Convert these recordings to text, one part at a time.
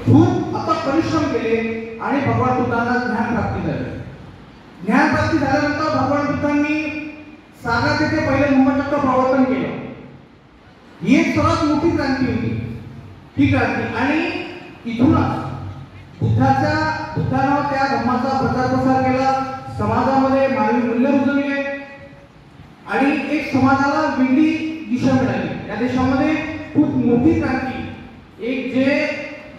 खूप अथक परिश्रम केले आणि भगवान बुद्धांना ज्ञान प्राप्ती झाली. ज्ञान प्राप्ती झाल्यानंतर भगवान बुद्धांनी सागात येथे पहिले धम्मचक्र प्रवर्तन केलं. ही एक सर्वात मोठी क्रांती होती. ही क्रांती आणि इथूनच बुद्धानं त्या धर्माचा प्रचार प्रसार केला, समाजामध्ये मानवी मूल्य रुजवले आणि एक समाजाला वेगळी दिशा मिळाली. या देशामध्ये खूप मोठी क्रांती एक जे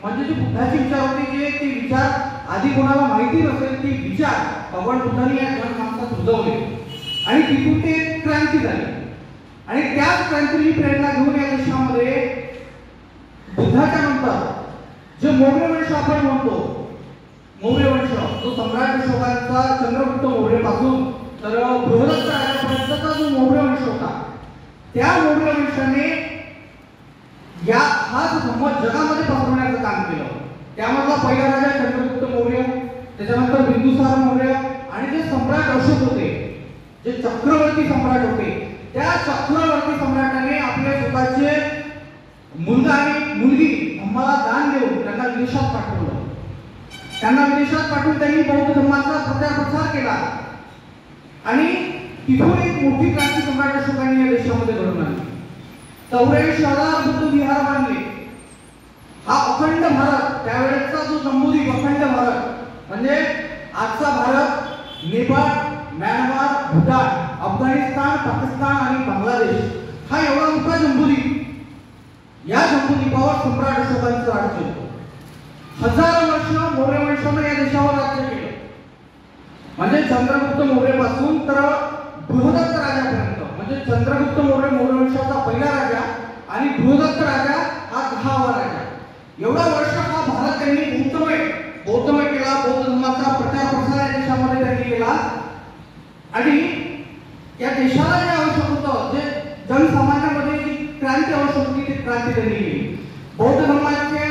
म्हणजे जे बुद्धाचे विचार होते जे ते विचार आधी कोणाला माहिती नसेल ते विचार भगवान बुद्धांनी या जनमानसात रुजवले आणि तिथून ते क्रांती झाली. आणि त्याच क्रांतीची प्रेरणा घेऊन या देशामध्ये बुद्धाच्या नंतर जे मौर्य वंश आपण म्हणतो, मौर्य वंश जो सम्राट अशोकांचा चंद्रगुप्त मौर्य पासून तर बृहदत्त राजापर्यंतचा जो मौर्य वंश होता, त्या मौर्य वंशाने हा धर्म जगामध्ये पसरवण्याचं काम केलं. त्यामधला पहिला राजा चंद्रगुप्त मौर्य, त्याच्यानंतर बिंदुसार मौर्य आणि जे सम्राट अशोक होते, जे चक्रवर्ती सम्राट होते, त्या चक्रवर्ती सम्राटाने आपले स्वतःचे मुलगा आणि मुलगी धर्माला दान देऊन त्यांना विदेशात पाठवलं. त्यांना विदेशात पाठवून त्यांनी बौद्ध धर्माचा प्रचार प्रसार केला आणि तिथून एक मोठी क्रांती सम्राट अशोकांनी या देशामध्ये घडवून आणली. 84,000 बुद्ध विहार बांधले. हा अखंड भारत, त्यावेळेचा जो जम्बूद्वीप अखंड भारत म्हणजे आजचा भारत, नेपाळ, म्यानमार, भूतान, अफगाणिस्तान, पाकिस्तान आणि बांगलादेश हा एवढा मोठा जम्बूद्वीप, या जम्बूद्वीपावर सम्राट अशोकांचं राज्य होतं. हजारो वर्ष मौर्य वंशाने या देशावर राज्य केलं. म्हणजे चंद्रगुप्त मौर्य पासून तर बृहदत्त राजापर्यंत, म्हणजे चंद्रगुप्त मौर्य मौर्य वंशाचा पहिला राजा आणि बृहदत्त राजा हा 10वा राजा. एवढा वर्ष हा भारत त्यांनी बौद्धमय केला. बौद्ध धर्माचा प्रचार प्रसार या देशामध्ये त्यांनी केला आणि या देशाला जे आवश्यक होतं, जे जनसामान्यामध्ये जी क्रांती आवश्यक होती ती क्रांती त्यांनी केली. बौद्ध धर्माचे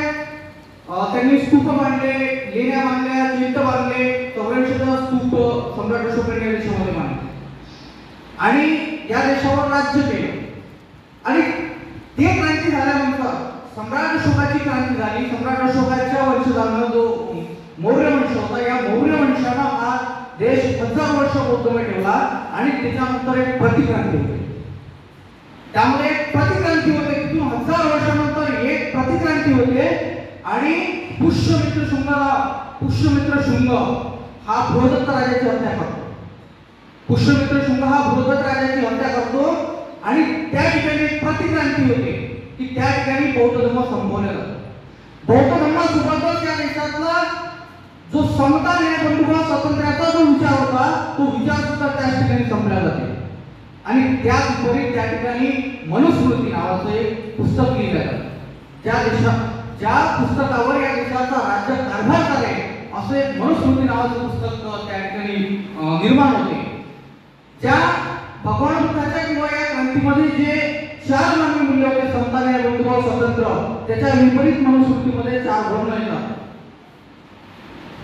त्यांनी स्तूप बांधले, लेण्या बांधल्या, चैत्य बांधले, 84 स्तूप सम्राट अशोकांनी या देशामध्ये बांधले आणि या देशावर राज्य केलं. आणि ते क्रांती झाल्यानंतर सम्राट अशोकाची क्रांती झाली. सम्राट अशोकाच्या वंशजांना जो मौर्य वंश होता, या मौर्य वंशाने हा देश 1000 वर्ष बौद्धमय ठेवला आणि त्याच्यानंतर एक प्रतिक्रांती होते. त्यामुळे एक प्रतिक्रांती होते, तिथून 1000 वर्षानंतर एक प्रतिक्रांती होते आणि पुष्यमित्र शुंग हा बृहदत्त राजाची हत्या करतो. पुष्यमित्र शुंग हा बृहदत्त राजाची हत्या करतो आणि त्या ठिकाणी एक प्रतिक्रांती होते की त्या ठिकाणी बौद्ध धर्म संपवला जातो. बौद्ध धर्मासोबतच या देशातला जो समता, न्याय, बंधुभाव, स्वातंत्र्याचा जो विचार होता तो विचार सुद्धा त्या ठिकाणी संपला जाते. आणि त्याच विपरीत त्या ठिकाणी मनुस्मृती नावाचं एक पुस्तक लिहिलं जातं. ज्या पुस्तकावर या देशाचा राज्य कारभार करेल असं एक मनुस्मृती नावाचं पुस्तक त्या ठिकाणी निर्माण होते. ज्या भगवान बुद्धाच्या किंवा या क्रांतीमध्ये जे 4 मानवी मूल्य होते, समता, न्याय, बंधुभाव, स्वातंत्र्य, त्याच्या विपरीत मनुस्मृतीमध्ये 4 वर्ण येतात.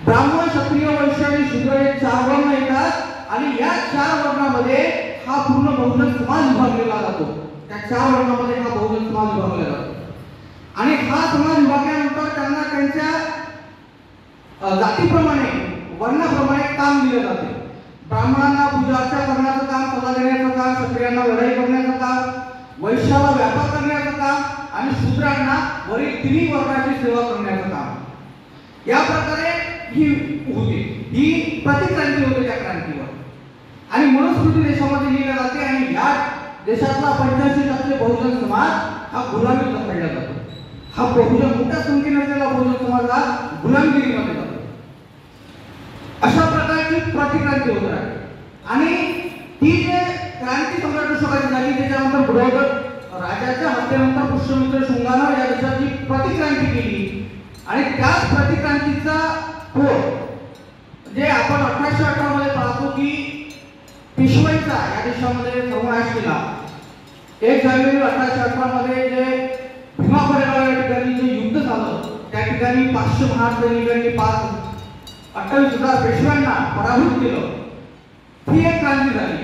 ब्राह्मण, क्षत्रिय, वैश्य आणि शूद्र हे 4 वर्ण येतात आणि या 4 वर्णामध्ये हा पूर्ण बहुजन समाज विभागलेला जातो. त्या 4 वर्णामध्ये हा बहुजन समाज विभागला जातो आणि हा समाज विभागल्यानंतर त्यांना त्यांच्या जातीप्रमाणे, वर्णाप्रमाणे काम दिले जाते. ब्राह्मणांना पूजा अर्चा करण्याचं काम, सल्ला देण्याचं काम, क्षत्रियांना लढाई करण्याचं काम, वैश्याला व्यापार करण्याचं काम आणि शूद्रांना वरील 3 वर्गाची सेवा करण्याचं काम. या प्रकारे ही होती, ही प्रतिक्रांती होते त्या क्रांतीवर. आणि मनुस्मृती देशामध्ये लिहिल्या जाते आणि या देशातला 85% बहुजन समाज हा गुलामीत पकडला जातो. हा बहुजन, मोठ्या संख्येने असलेला बहुजन समाज हा गुलामगिरीमध्ये जातो. अशा प्रकारची प्रतिक्रांती होत राहते. आणि ती जे क्रांती सम्राट अशोकाची झाली त्याच्यानंतर बृहदत्त राजाच्या हत्येनंतर पुष्यमित्र शुंगानं या देशाची प्रतिक्रांती केली आणि त्याच प्रतिक्रांतीचा जे आपण 1818 मध्ये पाहतो की पेशवाईचा या देशामध्ये सर्वनाश केला. 1 जानेवारी 1818 मध्ये जे भीमा कोरेगाव या ठिकाणी जे युद्ध झालं त्या ठिकाणी 500 महार सैनिकांनी 28,000 पेशव्यांना पराभूत केलं. ही एक क्रांती झाली.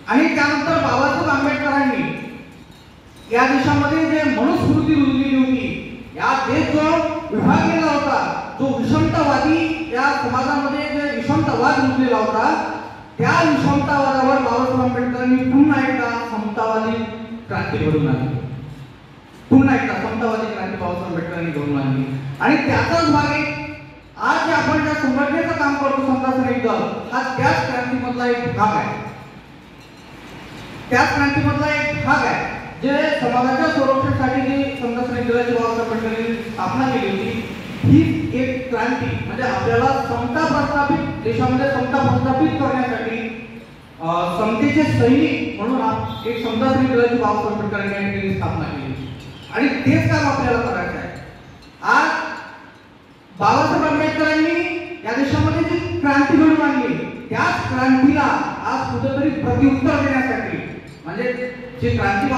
आणि त्यानंतर बाबासाहेब आंबेडकरांनी या देशामध्ये जे मनुस्मृती रुजली होती, या देश जो विभाग केला होता, जो विषमतावादी या समाजामध्ये जे विषमतावाद रुजलेला होता, त्या विषमतावादावर बाबासाहेब आंबेडकरांनी पुन्हा एकदा समतावादी क्रांती घडवून आणली. पुन्हा एकदा समतावादी क्रांती बाबासाहेब आंबेडकरांनी घडवून आणली. आणि त्याचाच भाग आहे आज जे आपण ज्या संघटनेचं काम करतो समता सैनिक दल, हा त्याच क्रांतीमधला एक भाग आहे. त्याच क्रांतीमधला एक भाग आहे जे समाजाच्या संरक्षणासाठी जी समता सैनिक दलाची बाबासाहेब आंबेडकरांनी स्थापना केली होती. ही एक क्रांती म्हणजे आपल्याला समता प्रस्थापित, देशामध्ये समता प्रस्थापित करण्यासाठी समतेचे सैनिक म्हणून एक समता सैनिक दलाची बाबासाहेब आंबेडकरांनी स्थापना केली. आणि तेच काम आपल्याला करायचं आहे. आज बाबासाहेब आंबेडकरांनी या देशामध्ये जी क्रांती घडवून आणली, त्याच क्रांतीला आज कुठेतरी प्रत्युत्तर देण्यासाठी म्हणजे जी क्रांती